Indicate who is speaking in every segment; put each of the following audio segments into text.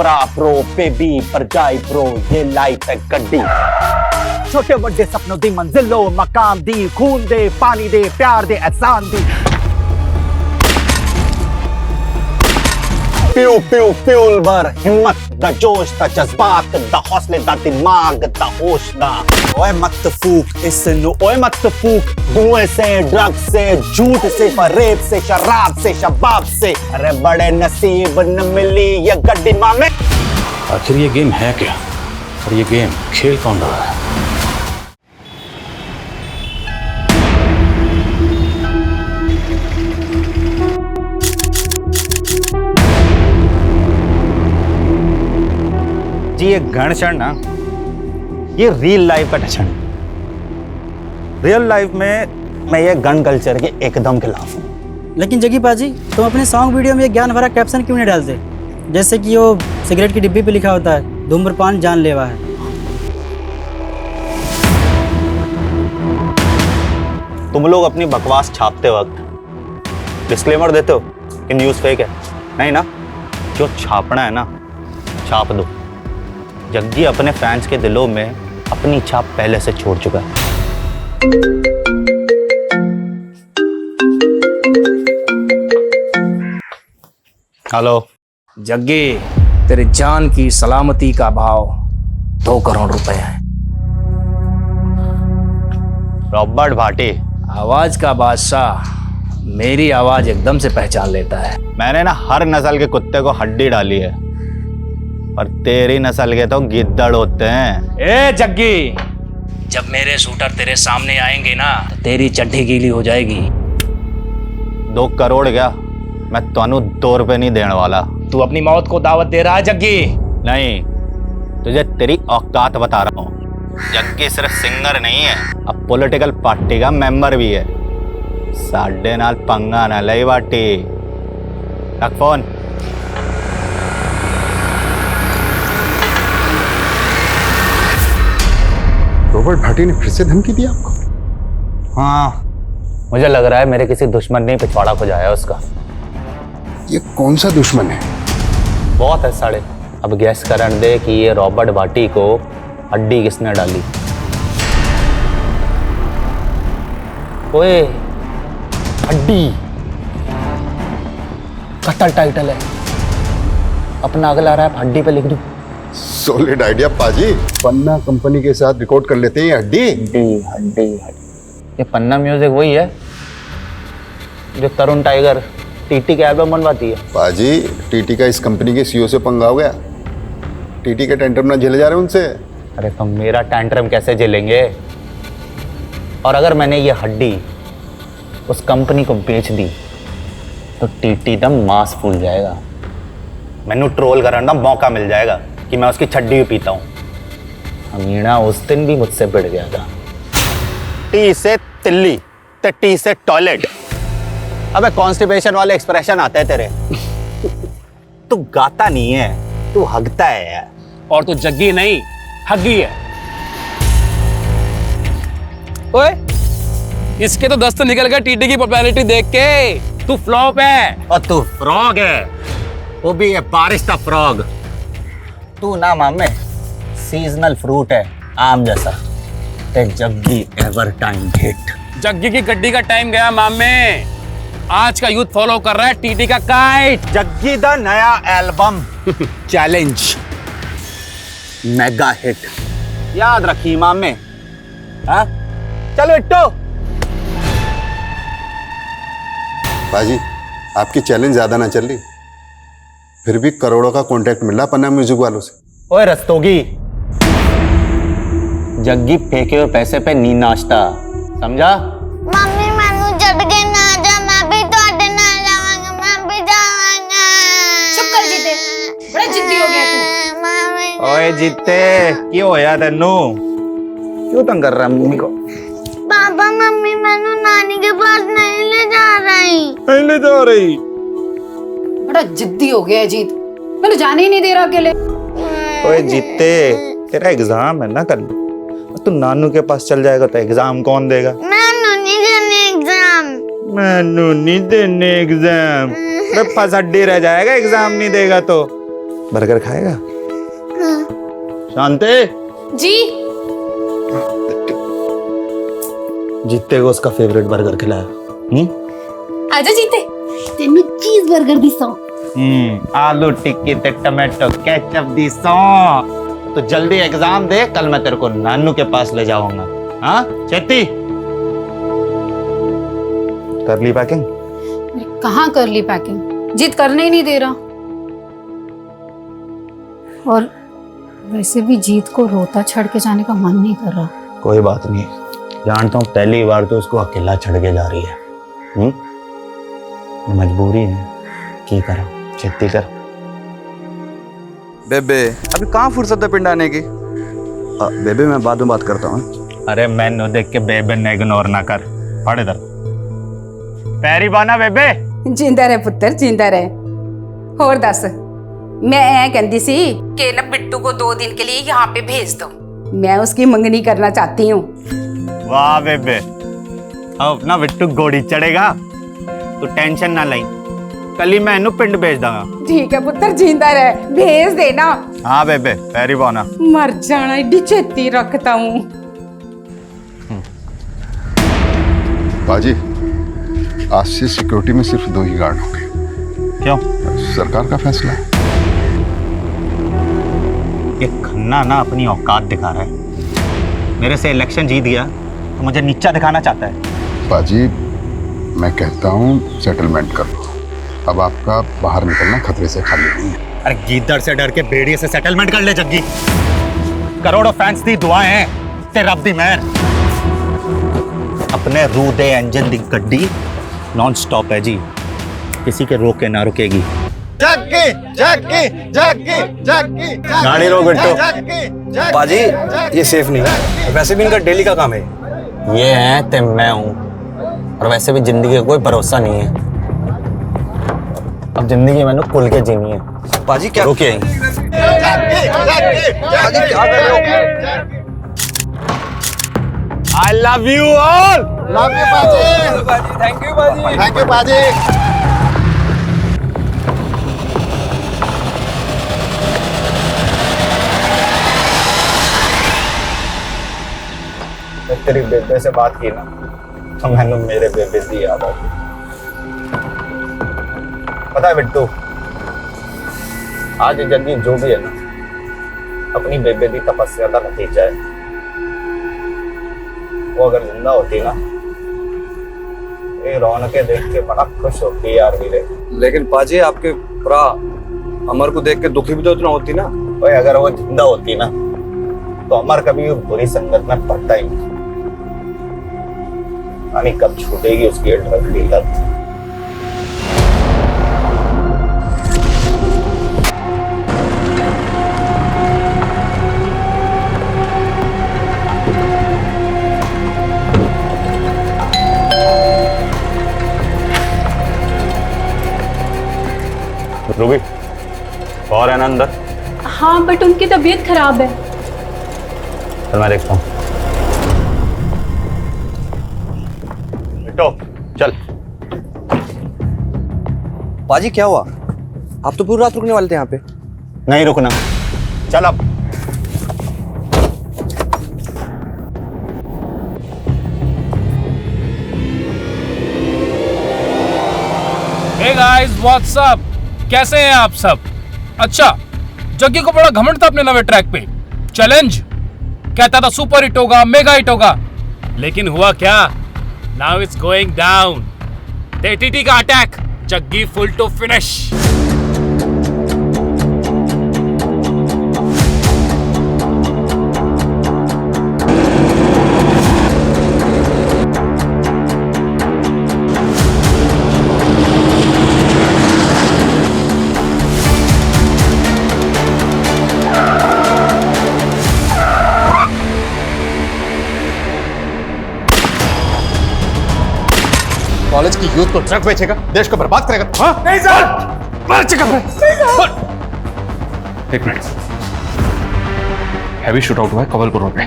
Speaker 1: करा pro baby पर जाए प्रो, ये लाइफ है गड्डी। छोटे बड़े सपनों दी मंजिलों मकाम दी, खून दे पानी दे प्यार दे एहसान दी। प्यू प्यू फ्यूल भर हिम्मत द जोश द जज्बात द हौसले द दिमाग द होश दा। ओए मत फूक इस नु, ओए मत फूक धुएं से ड्रग्स से झूठ से फरेब से शराब से शबाब से। अरे बड़े नसीब न मिली ये गड्डी मामे।
Speaker 2: आखिर ये गेम है क्या और ये गेम खेल कौन रहा है?
Speaker 1: जी ये गण क्षण ना, ये रियल लाइफ का टचन। रियल लाइफ में मैं ये गन कल्चर के एकदम खिलाफ हूँ।
Speaker 3: लेकिन जग्गी पाजी, तुम अपने सॉन्ग वीडियो में ये ज्ञान भरा कैप्शन क्यों नहीं डालते? जैसे कि वो सिगरेट की डिब्बी पे लिखा होता है, धूम्रपान जानलेवा है।
Speaker 1: तुम लोग अपनी बकवास छापते वक्त डिस्क्लेमर देते हो कि न्यूज़ फेक है। नहीं ना, जो छापना है ना छाप दो। जग्गी अपने फैंस के दिलों में अपनी छाप पहले से छोड़ चुका है। हेलो
Speaker 2: जग्गी, तेरे जान की सलामती का भाव 2 करोड़ रुपए है।
Speaker 1: रॉबर्ट भाटी,
Speaker 2: आवाज का बादशाह मेरी आवाज एकदम से पहचान लेता है।
Speaker 1: मैंने ना हर नस्ल के कुत्ते को हड्डी डाली है, पर तेरी नस्ल के तो गिद्दड़ होते हैं।
Speaker 2: ए जग्गी, जब मेरे शूटर तेरे सामने आएंगे ना तो तेरी चड्डी गीली हो जाएगी।
Speaker 1: 2 करोड़ क्या, मैं तुहानू 2 रुपए नहीं देने वाला।
Speaker 2: तू अपनी मौत को दावत दे रहा है जग्गी?
Speaker 1: नहीं, तुझे तेरी औकात बता रहा हूँ। जग्गी सिर्फ सिंगर नहीं है, अब पॉलिटिकल पार्टी का मेंबर भी है। साढ़े नाल पंगा ना लई बाटी। रख फोन।
Speaker 4: रॉबर्ट भाटी ने फिर से धमकी दी आपको?
Speaker 1: हाँ, मुझे लग रहा है मेरे किसी दुश्मन ने पिछवाड़ा खुजाया उसका।
Speaker 4: ये कौन सा दुश्मन है?
Speaker 1: बहुत है साले। अब गैस करन दे कि ये रॉबर्ट भाटी को हड्डी किसने डाली। ओए हड्डी कत्ल टाइटल है, अपना अगला रैप हड्डी पे लिख दूं।
Speaker 4: सॉलिड आइडिया पाजी। पन्ना कंपनी के साथ रिकॉर्ड कर लेते हैं हड्डी।
Speaker 1: हड्डी हड्डी हड्डी। ये पन्ना म्यूजिक वही है जो तरुण टाइगर टीटी के एल्बम बनवाती है।
Speaker 4: पाजी, टीटी का इस कंपनी के सीईओ से पंगा हो गया। टीटी के टेंट्रम ना झेले जा रहे उनसे।
Speaker 1: अरे तो मेरा टेंट्रम कैसे झेलेंगे? और अगर मैंने ये हड्डी उस कंपनी को बेच दी तो टीटी दम मांस फूल जाएगा। मैनू ट्रोल करने का मौका मिल जाएगा कि मैं उसकी छड्डी भी पीता हूँ। अमीना उस दिन भी मुझसे भिड़ गया था। टी से तिल्ली तो टी से टॉयलेट। अबे कॉन्स्टिपेशन वाले एक्सप्रेशन आते हैं तेरे। तू गाता नहीं है, तू हगता है यार।
Speaker 2: और तू जग्गी नहीं हग्गी है। ओए, इसके तो दस्त निकल गए टीटी की पॉपुलैरिटी देख के। तू फ्लॉप है।
Speaker 1: और तू फ्रॉग है, वो भी है बारिश का फ्रॉग। तू ना मामे सीजनल फ्रूट है, आम जैसा। ते Jaggi ever time hit.
Speaker 2: Jaggi की गड्डी का टाइम गया मामे। आज का यूथ फॉलो कर रहा है टीटी का काइट।
Speaker 1: जग्गी दा नया एल्बम
Speaker 2: चैलेंज
Speaker 1: मेगा हिट, याद रखी मामे। हाँ चलो इट्टो।
Speaker 4: पाजी, आपकी चैलेंज ज्यादा ना चल रही, फिर भी करोड़ों का कॉन्ट्रैक्ट मिल रहा पन्ना म्यूजिक वालों से।
Speaker 1: ओए रस्तोगी, जग्गी फेंके हुए पैसे पे नी नाचता, समझा?
Speaker 5: मम्मी मैनू छड्ड के ना जा, मैं भी ਤੁਹਾਡੇ ਨਾਲ ਜਾਵਾਂਗਾ, मैं भी जावांगा।
Speaker 6: चुप कर जीते, बड़ा जिद्दी हो गया तू।
Speaker 5: मम्मी
Speaker 1: ओए जीते, क्यों होया तेनू? क्यों तंग कर रहा है मम्मी को?
Speaker 5: पापा मम्मी मैनू नानी के पास नहीं ले जा रही।
Speaker 1: नहीं ले जा रही।
Speaker 6: बड़ा जिद्दी हो गया है जीत, मैंने जाने ही नहीं दे रहा अकेले।
Speaker 1: ओए जीते, तेरा एग्जाम है ना कल, तू नानू के पास चल जाएगा तो एग्जाम कौन देगा?
Speaker 5: मैनू नहीं देने एग्जाम।
Speaker 1: मैनू नहीं देने एग्जाम। फसड्डी रह जाएगा एग्जाम नहीं देगा तो।
Speaker 7: बर्गर खाएगा?
Speaker 1: शांति,
Speaker 6: जी
Speaker 1: जीते को उसका फेवरेट बर्गर खिलाया।
Speaker 6: आजा जीते, तेनू चीज बर्गर दी सौ।
Speaker 1: आलू टिक्की ते टमाटो केचप दी सौ। तो जल्दी एग्जाम दे, कल मैं तेरे को नानू के पास ले जाऊंगा। हाँ चेती, कर ली पैकिंग?
Speaker 6: कहाँ कर ली पैकिंग, जीत करने ही नहीं दे रहा। और वैसे भी जीत को रोता छड़ के जाने का मन नहीं कर रहा।
Speaker 1: कोई बात नहीं, जानता हूँ पहली बार तो उसको अकेला छड़ के जा रही है। मजबूरी है, की करा, खेती कर।
Speaker 7: बेबे अभी कहाँ फुर्सत है पिंड आने की? बेबे मैं बाद में बात करता हूँ।
Speaker 1: अरे मैंने देख के बेबे ने इग्नोर ना कर, पढ़ इधर। पैरी बाना बेबे।
Speaker 8: जिंदा रहे पुत्र, जिंदा रहे। और दस, मैं ऐ कहती सी कि ना बिट्टू को 2 दिन के लिए यहाँ पे भेज दो, मैं उसकी मंगनी करना चाहती हूँ।
Speaker 1: वाह बेबे, अब ना बिट्टू घोड़ी चढ़ेगा, तू टेंशन ना लाई, कल ही मैं इन्हू पिंड भेज दूंगा।
Speaker 8: ठीक है पुत्र, जिंदा रहे, भेज देना।
Speaker 1: हाँ बेबे, पैरी बाना।
Speaker 8: मर जाना, एडी छेती रखता हूँ।
Speaker 4: बाजी, आज से सिक्योरिटी में सिर्फ 2 ही गार्ड होंगे।
Speaker 1: क्यों?
Speaker 4: सरकार का फैसला है।
Speaker 1: ये खन्ना ना अपनी औकात दिखा रहा है। मेरे से इलेक्शन जीत गया तो मुझे नीचा दिखाना चाहता है।
Speaker 4: बाजी, मैं कहता हूँ सेटलमेंट कर लो। अब आपका बाहर निकलना खतरे से खाली नहीं है।
Speaker 1: अरे गीदड़ से डर के भेड़िए से सेटलमेंट कर ले जग्गी। करोड़ों फैंस दी दुआएं हैं, तेरा रब दी मेहर। अपने रू दे इंजन दी गड्डी नॉन स्टॉप है जी, किसी के रोके ना रुकेगी। गाड़ी रोक बिट्टू।
Speaker 7: बाजी ये सेफ नहीं है, वैसे भी इनका डेली का काम है।
Speaker 1: ये है ते मैं हूँ, और वैसे भी जिंदगी का कोई भरोसा नहीं है। अब जिंदगी मैंने खुल के जीनी है।
Speaker 7: बाजी क्या
Speaker 1: रुके
Speaker 7: बाजी क्या कर रहे हो?
Speaker 1: I love you all.
Speaker 4: Love you बाजी।
Speaker 7: थैंक यू बाजी।
Speaker 4: थैंक यू बाजी।
Speaker 1: तेरी बेबे से बात की ना, तो मैंने मेरे बेबे की याद आ गई। पता है बिट्टू, आज जग्गी जो भी है ना, अपनी बेबे की तपस्या का नतीजा है। वो अगर जिंदा होती ना, ये रौनकें देख के बड़ा खुश होती यार वीरे।
Speaker 7: लेकिन पाजी आपके भरा अमर को देख के दुखी भी तो इतना होती ना।
Speaker 1: भाई अगर वो जिंदा होती ना, तो अमर कभी बुरी संगत में पड़ता ही नहीं। यानी कब छूटेगी उसकी ड्रग की लत। रूबी, और है ना अंदर?
Speaker 9: हाँ बट उनकी तबीयत खराब है।
Speaker 1: चल मैं देखता हूँ। बेटो चल।
Speaker 7: पाजी क्या हुआ? आप तो पूरी रात रुकने वाले थे यहाँ पे।
Speaker 1: नहीं रुकना, चल अब।
Speaker 2: Hey guys, what's up? कैसे हैं आप सब? अच्छा, जग्गी को बड़ा घमंड था अपने नवे ट्रैक पे। चैलेंज कहता था सुपर हिट होगा, मेगा हिट होगा, लेकिन हुआ क्या? Now it's going down. TT का attack, Jaggi full to finish.
Speaker 4: College की यूथ को ड्रग बेचेगा, देश को बर्बाद करेगा। हाँ?
Speaker 2: नहीं सर, मार चुका है।
Speaker 10: एक मिनट, हैवी शूट आउट हुआ है कवलपुर रोड पे।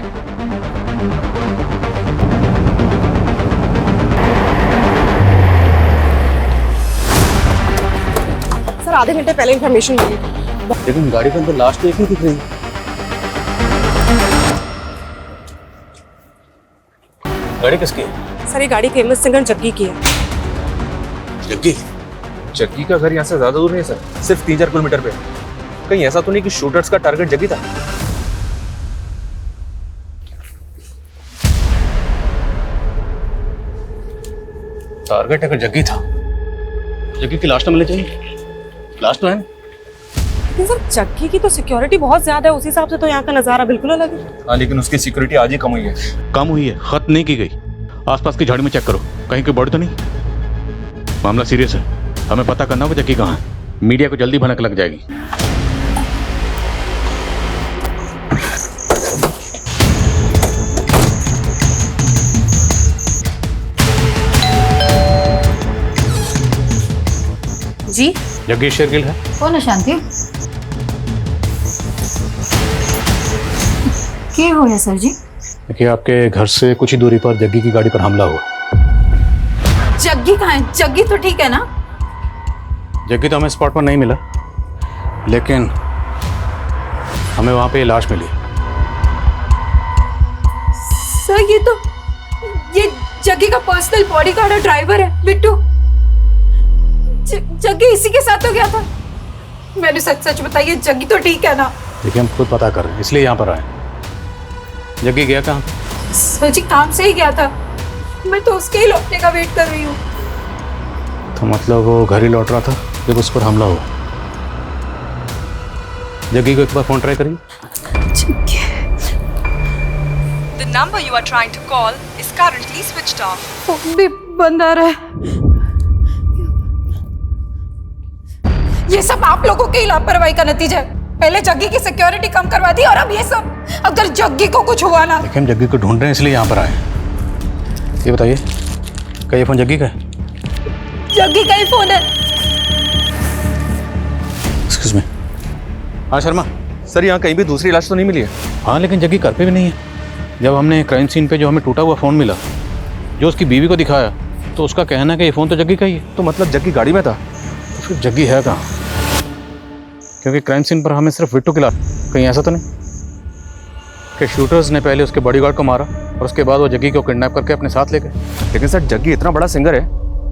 Speaker 11: सर आधे घंटे पहले इंफॉर्मेशन मिली,
Speaker 7: लेकिन गाड़ी के अंदर लास्ट तो एक ही दिख रही है।
Speaker 2: गाड़ी किसकी है?
Speaker 9: सर ये गाड़ी फेमस सिंगर जग्गी की है।
Speaker 2: जग्गी?
Speaker 10: जग्गी का घर यहाँ से ज्यादा दूर नहीं है सर, सिर्फ 3-4 किलोमीटर पे। कहीं ऐसा तो नहीं कि शूटर्स का टारगेट जग्गी था?
Speaker 2: टारगेट अगर जग्गी था,
Speaker 7: जग्गी की लाश तो मिलनी चाहिए। लाश तो है ना?
Speaker 9: लेकिन सर जग्गी की तो सिक्योरिटी बहुत ज्यादा है, उस हिसाब से तो यहाँ का नजारा बिल्कुल अलग है।
Speaker 10: हाँ, लेकिन उसकी सिक्योरिटी आज ही कम हुई है।
Speaker 11: कम हुई है, खत्म नहीं की गई। आसपास की झाड़ी में चेक करो, कहीं कोई बॉडी तो नहीं। मामला सीरियस है, हमें पता करना होगा जग्गी कहाँ है। मीडिया को जल्दी भनक लग जाएगी।
Speaker 6: जी
Speaker 11: जग्गी शेरगिल है।
Speaker 6: कौन है शांति? क्या हो गया सर जी?
Speaker 11: देखिए, आपके घर से कुछ ही दूरी पर जग्गी की गाड़ी पर हमला हुआ।
Speaker 6: जग्गी कहाँ है? जग्गी तो ठीक है ना?
Speaker 11: जग्गी तो हमें स्पॉट पर नहीं मिला, लेकिन हमें वहां पे लाश मिली।
Speaker 6: सर ये जग्गी का पर्सनल बॉडीगार्ड और ड्राइवर है बिट्टू। जग्गी इसी के साथ तो गया था। मैंने सच बताइए, जग्गी तो ठीक है ना?
Speaker 11: देखिए, हम खुद पता कर रहे हैं, इसलिए यहाँ पर आए। जग्गी गया कहाँ?
Speaker 6: सर जी काम से ही गया था, मैं तो उसके ही लौटने का वेट कर रही हूँ।
Speaker 11: तो मतलब वो घर ही लौट रहा था जब उस पर हमला हुआ। जग्गी को एक बार फोन ट्राई करिए।
Speaker 9: The number you are trying to call is currently switched off.
Speaker 6: Phone भी बंद आ रहा है। ये सब आप लोगों की लापरवाही का नतीजा है। पहले जग्गी की सिक्योरिटी कम करवा दी और अब ये सब। अगर जग्गी को कुछ हुआ ना।
Speaker 11: देखिए, हम जग्गी को ढूंढ रहे हैं, इसलिए यहाँ पर आए। ये बताइए, क्या ये फोन जग्गी का है?
Speaker 6: जग्गी का ही फोन है।
Speaker 11: Excuse me. हाँ शर्मा।
Speaker 10: सर, यहाँ कहीं भी दूसरी लाश तो नहीं मिली है?
Speaker 11: हाँ, लेकिन जग्गी घर पे भी नहीं है। जब हमने क्राइम सीन पे जो हमें टूटा हुआ फ़ोन मिला, जो उसकी बीवी को दिखाया, तो उसका कहना है कि ये फ़ोन तो जग्गी का ही है।
Speaker 10: तो मतलब जग्गी गाड़ी में था?
Speaker 11: तो फिर जग्गी है कहाँ? क्योंकि क्राइम सीन पर हमें सिर्फ बिट्टू की लाश, कहीं ऐसा तो नहीं कि शूटर्स ने पहले उसके बॉडीगार्ड को मारा और उसके बाद वो जग्गी को किडनैप करके अपने साथ ले गए।
Speaker 10: लेकिन सर, जग्गी इतना बड़ा सिंगर है,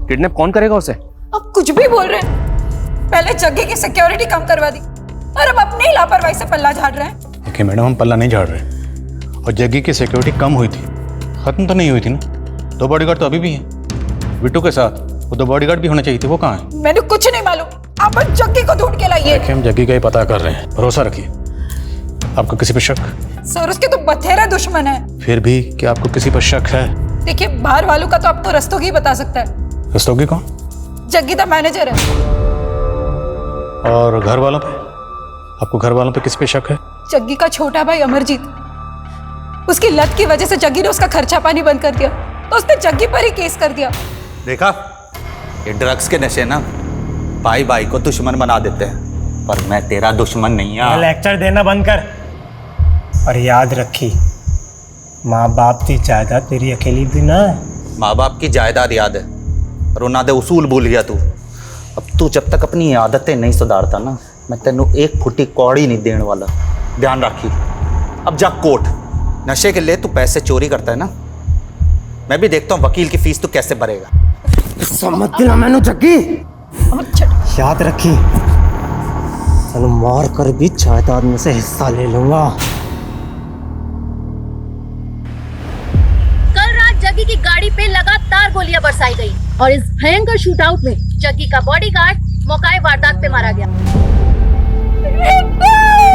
Speaker 10: किडनैप कौन करेगा उसे?
Speaker 6: अब कुछ भी बोल रहे हैं। पहले जग्गी की सिक्योरिटी कम करवा दी और अब अपनी ही लापरवाही से पल्ला झाड़ रहे हैं।
Speaker 11: देखिए मैडम, हम पल्ला नहीं झाड़ रहे, और जग्गी की सिक्योरिटी कम हुई थी, ख़त्म तो नहीं हुई थी ना। 2 बॉडीगार्ड तो अभी भी हैं बिट्टू के साथ, वो 2 बॉडीगार्ड भी होने चाहिए थे। वो कहाँ हैं?
Speaker 6: मैंने कुछ नहीं मालूम, आप जग्गी को ढूंढ के लाइए।
Speaker 11: देखिए, हम जग्गी का ही पता कर रहे हैं, भरोसा रखिए। आपको किसी पर शक?
Speaker 6: सर उसके तो बथेरे दुश्मन है।
Speaker 11: फिर भी क्या आपको किसी पर शक है?
Speaker 6: देखिए, बाहर वालों का तो आपको रस्तोगी बता सकता है।
Speaker 11: रस्तोगी कौन?
Speaker 6: जग्गी का मैनेजर है।
Speaker 11: और घर वालों पे? आपको घर वालों पे किस पे शक है?
Speaker 6: जग्गी का छोटा भाई अमरजीत, उसकी लत की वजह से जग्गी ने उसका खर्चा पानी बंद कर दिया, तो उसने जग्गी पर ही केस कर दिया।
Speaker 1: देखा, ये ड्रग्स के नशे ना भाई भाई को दुश्मन बना देते हैं, पर मैं तेरा दुश्मन नहीं हूं।
Speaker 3: लेक्चर देना बंद कर और याद रखी, माँ बाप की जायदाद तेरी अकेली भी ना।
Speaker 1: माँ बाप की जायदाद याद है, रोना दे उसूल भूल गया तू। अब तू जब तक अपनी आदतें नहीं सुधारता ना, मैं तेनू एक फुटी कौड़ी नहीं देने वाला, ध्यान रखी। अब जा कोर्ट, नशे के लिए तू पैसे चोरी करता है ना, मैं भी देखता हूँ वकील की फीस तू कैसे भरेगा।
Speaker 3: समझ दिला मैंने जग्गी, याद रखी, तेनू मार कर भी जायदाद में से हिस्सा ले लूंगा।
Speaker 12: कल रात जग्गी की गाड़ी पे लगातार गोलियां बरसाई गई और इस भयंकर शूटआउट में जग्गी का बॉडीगार्ड मौकाए वारदात पे मारा गया।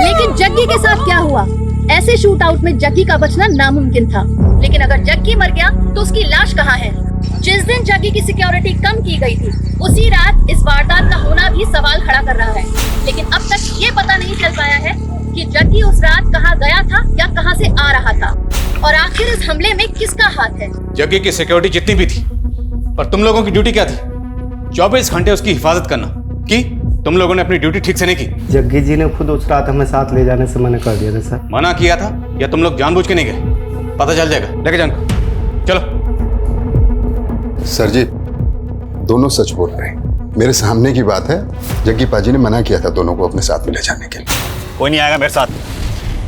Speaker 12: लेकिन जग्गी के साथ क्या हुआ? ऐसे शूटआउट में जग्गी का बचना नामुमकिन था, लेकिन अगर जग्गी मर गया तो उसकी लाश कहाँ है? जिस दिन जग्गी की सिक्योरिटी कम की गई थी, उसी रात इस वारदात का होना भी सवाल खड़ा कर रहा है। लेकिन अब तक ये पता नहीं चल पाया है कि जग्गी उस रात कहाँ गया था या कहाँ से आ रहा था, और आखिर इस हमले में किसका हाथ है।
Speaker 11: जग्गी की सिक्योरिटी जितनी भी थी, पर तुम लोगों की ड्यूटी क्या थी? 24 घंटे उसकी हिफाजत करना। की तुम लोगों ने अपनी ड्यूटी ठीक से नहीं की?
Speaker 3: जग्गी जी ने खुद उस रात हमें साथ ले जाने से मना कर दिया था सर।
Speaker 11: मना किया था या तुम लोग जानबूझ के नहीं गए? पता चल जाएगा, लेके जाओ। चलो।
Speaker 4: सर जी, दोनों सच बोल रहे हैं। मेरे सामने की बात है, जग्गी पाजी ने मना किया था दोनों को अपने साथ में ले जाने के लिए।
Speaker 1: कोई नहीं आएगा मेरे साथ।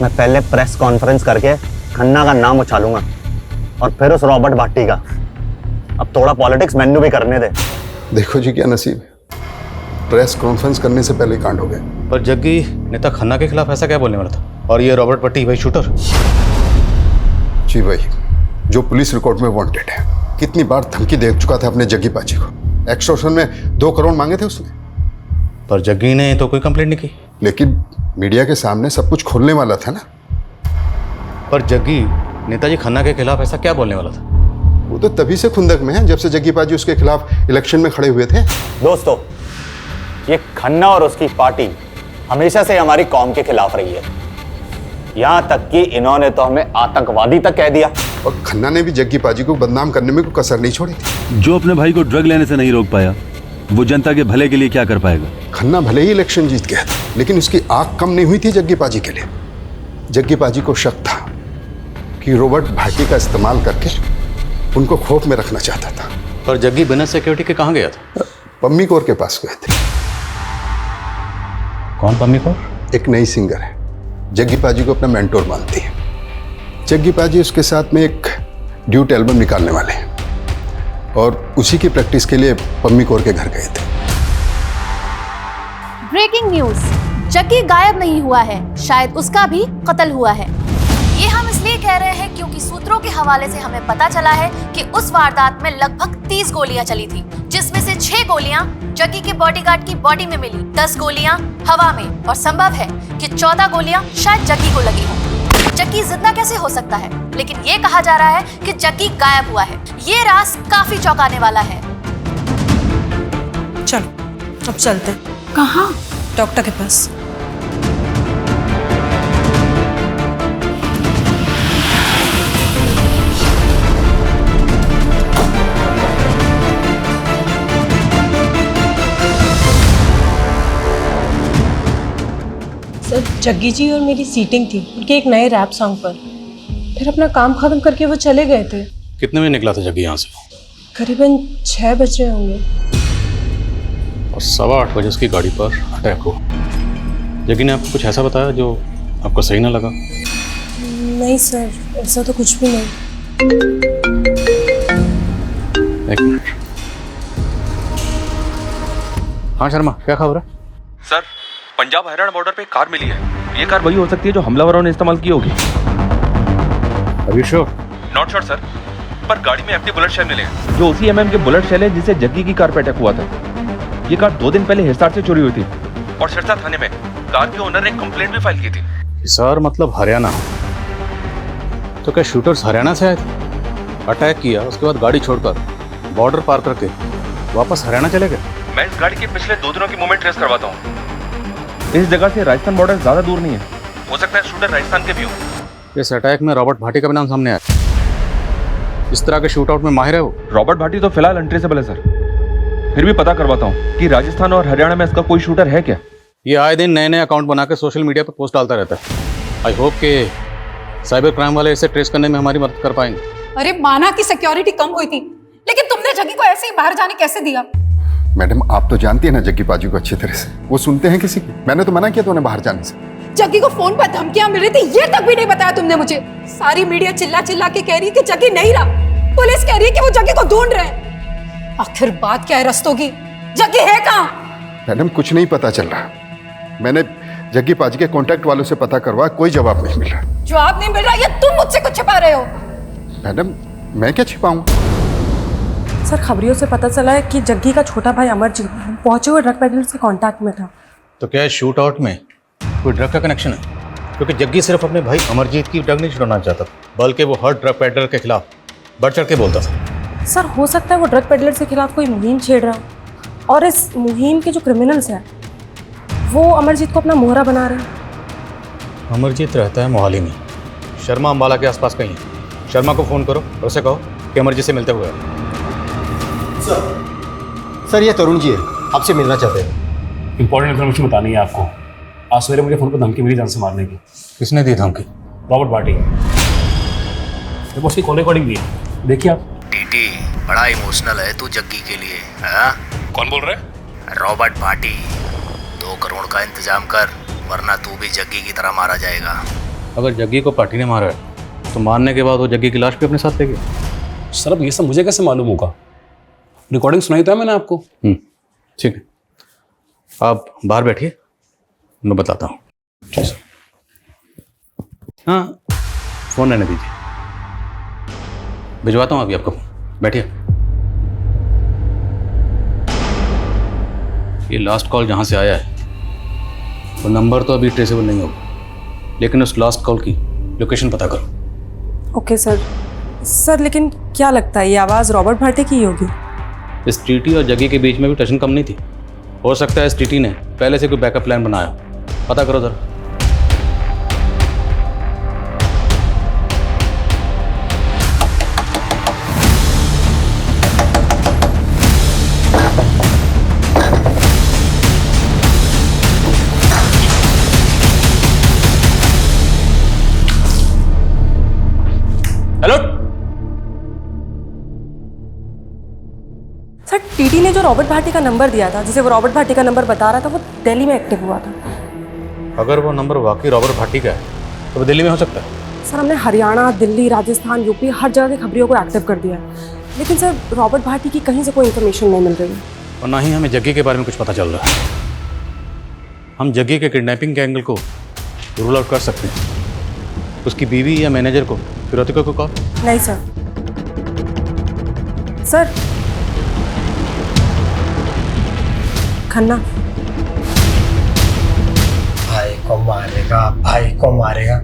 Speaker 1: मैं पहले प्रेस कॉन्फ्रेंस करके खन्ना का नाम उछालूंगा और फिर उस रॉबर्ट भाटी का। अब थोड़ा पॉलिटिक्स मैन्यू भी करने दे।
Speaker 4: देखो जी क्या नसीब है, प्रेस कॉन्फ्रेंस करने से पहले कांड हो गए।
Speaker 11: पर जग्गी नेता खन्ना के खिलाफ ऐसा क्या बोलने वाला था? और ये रॉबर्ट भट्टी भाई शूटर?
Speaker 4: जी वही जो पुलिस रिकॉर्ड में वांटेड है। कितनी बार धमकी दे चुका था अपने जग्गी पाजी को। एक्सटॉर्शन में 2 करोड़ मांगे थे उसने।
Speaker 11: पर जग्गी ने तो कोई कंप्लेंट नहीं की।
Speaker 4: लेकिन मीडिया के सामने सब कुछ खोलने वाला था ना।
Speaker 11: पर जग्गी नेताजी खन्ना के खिलाफ ऐसा क्या बोलने वाला था?
Speaker 4: वो तो तभी से खुंदक में है जब से जग्गी पाजी उसके खिलाफ इलेक्शन में खड़े हुए थे।
Speaker 1: दोस्तों, ये खन्ना और उसकी पार्टी हमेशा से हमारी कौम के खिलाफ रही है। यहां तक कि इन्होंने तो हमें आतंकवादी तक कह दिया।
Speaker 4: और खन्ना ने भी जग्गी पाजी को बदनाम करने में कोई कसर नहीं छोड़ी थी।
Speaker 13: जो अपने भाई को ड्रग लेने से नहीं रोक पाया, वो जनता के भले के लिए क्या कर पाएगा?
Speaker 4: खन्ना भले ही इलेक्शन जीत गया था, लेकिन उसकी आंख कम नहीं हुई थी जग्गी पाजी के लिए। जग्गी पाजी को शक था कि रॉबर्ट भाटी का इस्तेमाल करके उनको खौफ में रखना चाहता था।
Speaker 11: पर जग्गी बिना सिक्योरिटी के कहाँ गया था?
Speaker 4: पम्मी कौर के पास गए थे।
Speaker 11: कौन पम्मी कौर?
Speaker 4: एक नई सिंगर है, जग्गी पाजी को अपना मेंटोर मानती है। जग्गी पाजी उसके साथ में एक ड्यूट एल्बम निकालने वाले हैं और उसी की प्रैक्टिस के लिए पम्मी कौर के घर गए थे।
Speaker 12: ब्रेकिंग न्यूज, जग्गी गायब नहीं हुआ है, शायद उसका भी कत्ल हुआ है। ये हम इसलिए कह रहे हैं क्योंकि सूत्रों के हवाले से हमें पता चला है कि उस वारदात में लगभग 30 गोलियां चली थी, जिसमें से 6 गोलियां जग्गी के बॉडीगार्ड की बॉडी में मिली, 10 गोलियां हवा में, और संभव है कि 14 गोलियां शायद जग्गी को लगी हो। जग्गी जिंदा कैसे हो सकता है? लेकिन ये कहा जा रहा है कि जग्गी गायब हुआ है। ये राज काफी चौंकाने वाला है।
Speaker 9: चलो अब चलते।
Speaker 6: कहाँ?
Speaker 9: डॉक्टर के पास। सर, जग्गी जी और मेरी सीटिंग थी उनके एक नए रैप सॉन्ग पर। फिर अपना काम खत्म करके वो चले गए थे।
Speaker 11: कितने बजे निकला था जग्गी यहाँ से?
Speaker 9: करीबन 6 बज रहे होंगे।
Speaker 11: और 8:15 बजे उसकी गाड़ी पर अटैक हुआ। जग्गी ने आपको कुछ ऐसा बताया जो आपको सही ना लगा?
Speaker 9: नहीं सर, ऐसा तो कुछ भी नहीं।
Speaker 11: एक मिनट। हाँ शर्मा, क्या खबर है?
Speaker 10: सर, पंजाब हरियाणा बॉर्डर पे एक कार मिली है। ये कार वही हो सकती है जो हमलावरों ने इस्तेमाल की होगी।
Speaker 11: Are you sure?
Speaker 10: Not sure sir, पर गाड़ी में एम्प्टी बुलेट शेल मिले हैं, जो उसी एमएम के बुलेट शेल है जिससे जग्गी की कार पे अटैक हुआ था। ये कार 2 दिन पहले हिसार से चोरी हुई थी और सिरसा थाने में कार के ओनर ने एक कंप्लेंट भी फाइल की थी।
Speaker 11: हिसार मतलब हरियाणा? तो क्या शूटर्स हरियाणा से आए थे? अटैक किया, उसके बाद गाड़ी छोड़कर बॉर्डर पार करके वापस हरियाणा चले गए?
Speaker 10: मैं इस गाड़ी के पिछले 2 दिनों की मूवमेंट ट्रेस करवाता हूँ। इस जगह से राजस्थान बॉर्डर ज्यादा दूर नहीं है, हो सकता है शूटर राजस्थान के भी हो।
Speaker 11: इस अटैक में रॉबर्ट भाटी का भी नाम सामने आया। इस तरह के शूट आउट में माहिर है वो।
Speaker 10: रॉबर्ट भाटी तो फिलहाल अनट्रेसेबल है सर, फिर भी पता करवाता हूँ कि राजस्थान और हरियाणा में इसका कोई शूटर है क्या।
Speaker 11: ये आए दिन नए नए अकाउंट बना के सोशल मीडिया पर पोस्ट डालता रहता है। आई होप कि साइबर क्राइम वाले इसे ट्रेस करने में हमारी मदद कर पाएंगे।
Speaker 6: अरे माना कि सिक्योरिटी कम हुई थी, लेकिन तुमने जग्गी को ऐसे ही बाहर जाने कैसे दिया?
Speaker 4: मैडम, आप तो जानती है ना जग्गी पाजी को अच्छी तरह से। वो सुनते हैं किसी की? मैंने तो मना किया था उन्हें बाहर जाने से।
Speaker 6: जग्गी को फोन पर धमकियां मिल रही थी, ये तक भी नहीं बताया तुमने मुझे। सारी मीडिया चिल्ला चिल्ला के कह रही है कि जग्गी नहीं रहा। पुलिस कह रही है कि वो जग्गी को ढूंढ रहे हैं। आखिर बात क्या है रस्तों की? जग्गी है कहाँ?
Speaker 4: मैडम, कुछ नहीं पता चल रहा। मैंने जग्गी पाजी के कांटेक्ट वालों से पता करवाया, कोई जवाब नहीं मिल रहा।
Speaker 6: जवाब नहीं मिल रहा, या तुम मुझसे कुछ छिपा रहे हो?
Speaker 4: मैडम, मैं क्या छिपाऊं?
Speaker 9: सर, खबरियों से पता चला है कि जग्गी का छोटा भाई अमरजीत पहुंचे हुए ड्रग पेडलर्स के कांटेक्ट में था।
Speaker 11: तो क्या शूट आउट में कोई ड्रग का कनेक्शन है? क्योंकि जग्गी सिर्फ अपने भाई अमरजीत की ड्रग नहीं छुड़ाना चाहता, बल्कि वो हर ड्रग पेडलर के खिलाफ बढ़ चढ़ के बोलता था।
Speaker 9: सर, हो सकता है वो ड्रग पेडलर्स के खिलाफ कोई मुहिम छेड़ रहा हो और इस मुहिम के जो क्रिमिनल्स हैं वो अमरजीत को अपना मोहरा बना रहे हैं।
Speaker 11: अमरजीत रहता है मोहाली में, शर्मा अम्बाला के आसपास कहीं है। शर्मा को फ़ोन करो और उसे कहो कि अमरजीत से मिलते हुए।
Speaker 3: सर, ये तरुण जी है, आपसे मिलना चाहते हैं।
Speaker 2: इंपॉर्टेंट इन्फॉर्मेशन बतानी है आपको। आज सवेरे मुझे फोन पर धमकी मिली जान से मारने की।
Speaker 11: किसने दी धमकी?
Speaker 2: रॉबर्ट भाटी। मेरे पास उसकी कॉल रिकॉर्डिंग भी है, देखिए आप।
Speaker 1: टीटी, बड़ा इमोशनल है तू जग्गी के लिए। हाँ?
Speaker 2: कौन बोल रहे हैं?
Speaker 14: रॉबर्ट भाटी, 2 करोड़ का इंतजाम कर, वरना तू भी जग्गी की तरह मारा जाएगा।
Speaker 11: अगर जग्गी को पार्टी ने मारा है तो मारने के बाद वो जग्गी की लाश भी अपने साथ ले गए।
Speaker 2: सर अब ये सब मुझे कैसे मालूम होगा? रिकॉर्डिंग सुनाई तो है मैंने आपको।
Speaker 11: ठीक है, आप बाहर बैठिए, मैं बताता हूँ। हाँ, फ़ोन रहने दीजिए, भिजवाता हूँ अभी आपको। बैठिए। ये लास्ट कॉल जहाँ से आया है वो नंबर तो अभी ट्रेसेबल नहीं होगा, लेकिन उस लास्ट कॉल की लोकेशन पता करो।
Speaker 9: Okay sir. सर लेकिन क्या लगता है ये आवाज़ रॉबर्ट भाटी की ही होगी?
Speaker 11: इस टीटी और जग्गी के बीच में भी टशन कम नहीं थी। हो सकता है इस टीटी ने पहले से कोई बैकअप प्लान बनाया। पता करो जरा।
Speaker 9: सर टीटी ने जो रॉबर्ट भाटी का नंबर दिया था, जिसे वो रॉबर्ट भाटी का नंबर बता रहा था, वो दिल्ली में एक्टिव हुआ था।
Speaker 11: अगर वो नंबर वाकई रॉबर्ट भाटी का है तो वो दिल्ली में हो सकता है।
Speaker 9: सर हमने हरियाणा, दिल्ली, राजस्थान, यूपी हर जगह की खबरियों को एक्टिव कर दिया है, लेकिन सर रॉबर्ट भाटी की कहीं से कोई इन्फॉर्मेशन नहीं मिल रही है।
Speaker 11: और ना ही हमें जग्गी के बारे में कुछ पता चल रहा है। हम जग्गी के किडनैपिंग के एंगल को रूल आउट कर सकते हैं। उसकी बीवी या मैनेजर को, फिरौतिका को कॉल?
Speaker 9: नहीं सर। सर खन्ना
Speaker 3: भाई को मारेगा, भाई को मारेगा।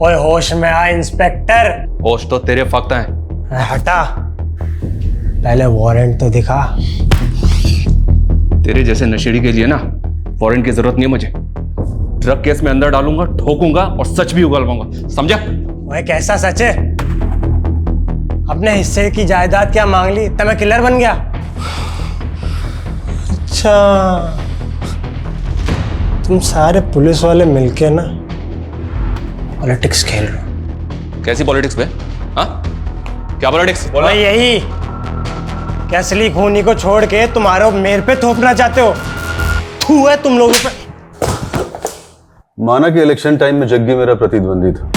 Speaker 3: ओए होश में आ इंस्पेक्टर।
Speaker 10: होश तो तेरे फक्त हैं।
Speaker 3: हटा, पहले वारंट तो दिखा।
Speaker 10: तेरे जैसे नशेड़ी के लिए ना वारंट की जरूरत नहीं है मुझे। ड्रग केस में अंदर डालूंगा, ठोकूंगा और सच भी उगलवाऊंगा, समझा?
Speaker 3: ओए कैसा सच है? अपने हिस्से की जायदाद क्या मांग ली तब मैं किलर बन गया? अच्छा, तुम सारे पुलिस वाले मिलके ना पॉलिटिक्स खेल रहे हो।
Speaker 10: कैसी पॉलिटिक्स बे? हाँ, क्या पॉलिटिक्स?
Speaker 3: बोला यही कि असली खूनी को छोड़ के तुम्हारे मेरे पे थोपना चाहते हो। थू है तुम लोगों पे।
Speaker 13: माना कि इलेक्शन टाइम में जग्गी मेरा प्रतिद्वंदी था,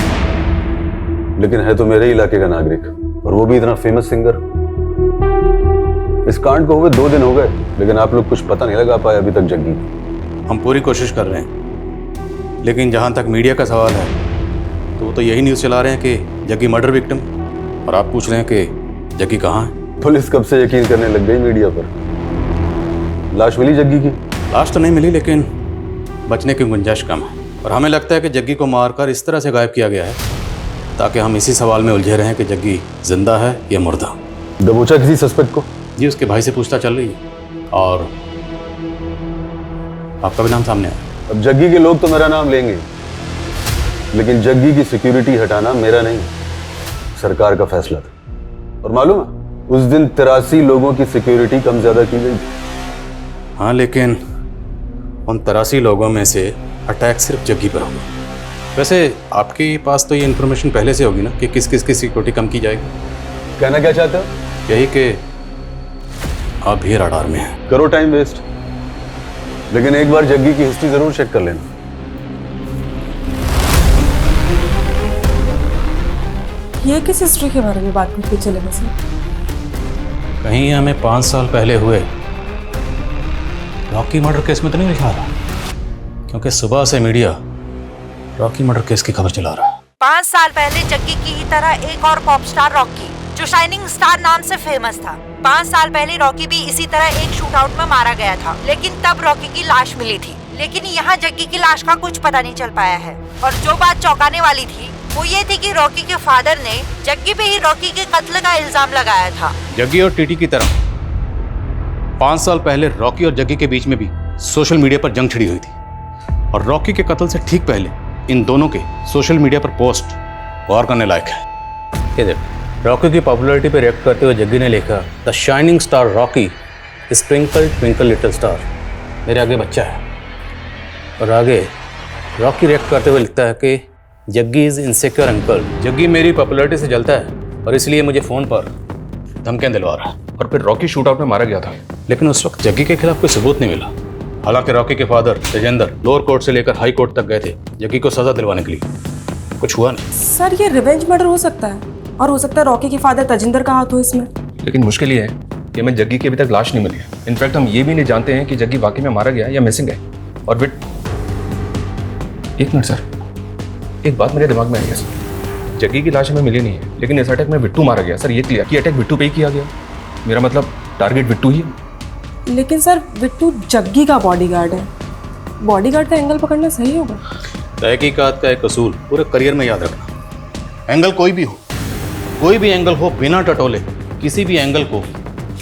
Speaker 13: लेकिन है तो मेरे ही इलाके का नागरिक, और वो भी इतना फेमस सिंगर। इस कांड को हुए 2 दिन हो गए, लेकिन आप लोग कुछ पता नहीं लगा पाए अभी तक जग्गी।
Speaker 11: हम पूरी कोशिश कर रहे हैं, लेकिन जहाँ तक मीडिया का सवाल है तो वो तो यही न्यूज़ चला रहे हैं कि जग्गी मर्डर विक्टिम, और आप पूछ रहे हैं कि जग्गी कहाँ है।
Speaker 13: पुलिस कब से यकीन करने लग गई मीडिया पर। लाश मिली जग्गी की?
Speaker 11: लाश तो नहीं मिली, लेकिन बचने की गुंजाइश कम है, और हमें लगता है कि जग्गी को मारकर इस तरह से गायब किया गया है ताकि हम इसी सवाल में उलझे रहें कि जग्गी जिंदा है या मुर्दा।
Speaker 13: दबोचा किसी सस्पेक्ट को?
Speaker 11: जी, उसके भाई से पूछताछ चल रही है, और आपका भी नाम सामने आया।
Speaker 13: अब जग्गी के लोग तो मेरा नाम लेंगे, लेकिन जग्गी की सिक्योरिटी हटाना मेरा नहीं, सरकार का फैसला था। और मालूम है, उस दिन 83 लोगों की सिक्योरिटी कम ज्यादा की गई।
Speaker 11: हाँ, लेकिन उन 83 लोगों में से अटैक सिर्फ जग्गी पर होगा। वैसे आपके पास तो ये इन्फॉर्मेशन पहले से होगी ना कि किस किस की सिक्योरिटी कम की जाएगी।
Speaker 13: कहना क्या चाहते हो?
Speaker 11: यही कि आप भी रडार में हैं।
Speaker 13: करो टाइम वेस्ट, लेकिन एक बार जग्गी की हिस्ट्री जरूर चेक कर लेना।
Speaker 9: ये किस हिस्ट्री के बारे में बात करते चले वैसे?
Speaker 11: कहीं हमें 5 साल पहले हुए रॉकी मर्डर केस में तो नहीं लिखा रहा, क्योंकि सुबह से मीडिया रॉकी मर्डर केस की खबर चला रहा है।
Speaker 15: 5 साल पहले जग्गी की ही तरह एक और पॉप स्टार रॉकी, जो शाइनिंग स्टार नाम से फेमस था। 5 साल पहले रॉकी भी इसी तरह एक शूटआउट में मारा गया था, लेकिन तब रॉकी की लाश मिली थी। लेकिन यहाँ जग्गी की लाश का कुछ पता नहीं चल पाया है। और जो बात चौंकाने वाली थी वो ये थी कि रॉकी के फादर ने जग्गी पे ही रॉकी के कत्ल का इल्जाम लगाया था।
Speaker 11: जग्गी और टीटी की तरह 5 साल पहले रॉकी और जग्गी के बीच में भी सोशल मीडिया पर जंग छिड़ी हुई थी, और रॉकी के कत्ल से ठीक पहले इन दोनों के सोशल मीडिया पर पोस्ट गौर करने लायक है। ये देख, रॉकी की पॉपुलैरिटी पर रिएक्ट करते हुए जग्गी ने लिखा, the shining star Rocky sprinkle twinkle little star, मेरे आगे बच्चा है। और आगे रॉकी रिएक्ट करते हुए लिखता है कि Jaggi is insecure uncle, Jaggi मेरी पॉपुलैरिटी से जलता है और इसलिए मुझे फ़ोन पर धमकियां दिलवा रहा है।
Speaker 10: और फिर रॉकी शूट आउट में मारा गया था।
Speaker 11: लेकिन उस वक्त जग्गी के खिलाफ कोई सबूत नहीं मिला। हालांकि रॉकी के फादर तेजेंद्र लोअर कोर्ट से लेकर हाई कोर्ट तक गए थे जग्गी को सजा दिलवाने के लिए। कुछ हुआ नहीं।
Speaker 9: सर ये रिवेंज मर्डर हो सकता है, और हो सकता है रॉकी के फादर तजिंदर का हाथ हो इसमें।
Speaker 10: लेकिन मुश्किल ये है कि हमें जग्गी की अभी तक लाश नहीं मिली है। इनफैक्ट हम ये भी नहीं जानते हैं कि जग्गी वाकई में मारा गया या मिसिंग है। और फिर एक मिनट सर, एक बात मेरे दिमाग में आई है सर। जग्गी की लाश हमें मिली नहीं है, लेकिन इस अटैक में बिट्टू मारा गया। सर ये क्लियर कि अटैक बिट्टू पे ही किया गया। मेरा मतलब टारगेट बिट्टू ही है।
Speaker 9: लेकिन सर बिट्टू जग्गी का बॉडीगार्ड है, बॉडीगार्ड का एंगल पकड़ना सही होगा?
Speaker 11: तहकीकात का एक असूल पूरे करियर में याद रखना, एंगल कोई भी एंगल हो, बिना टटोले किसी भी एंगल को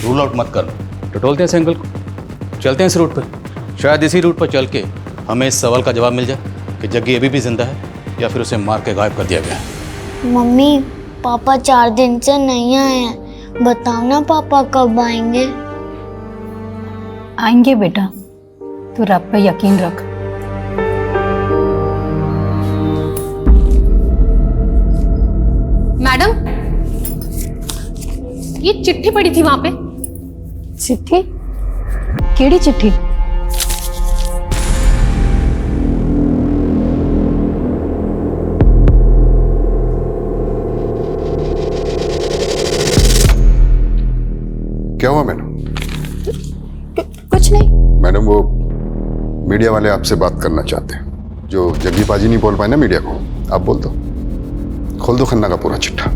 Speaker 11: रूल आउट मत करना। टटोलते हैं इस एंगल को, चलते हैं इस रूट पर। शायद इसी रूट पर चल के हमें इस सवाल का जवाब मिल जाए कि जग्गी अभी भी जिंदा है या फिर उसे मार के गायब कर दिया गया है।
Speaker 5: मम्मी पापा 4 दिन से नहीं आए हैं, बताओ ना पापा कब आएंगे?
Speaker 6: आएंगे बेटा, तू रब पे यकीन रख।
Speaker 12: मैडम, ये चिट्ठी पड़ी थी वहां पे।
Speaker 6: चिट्ठी? केड़ी चिट्ठी?
Speaker 4: क्या हुआ मैडम?
Speaker 6: कुछ नहीं
Speaker 4: मैडम, वो मीडिया वाले आपसे बात करना चाहते हैं। जो जग्गी पाजी नहीं बोल पाए ना मीडिया को, आप बोल दो। खोल दो खन्ना का पूरा चिट्ठा।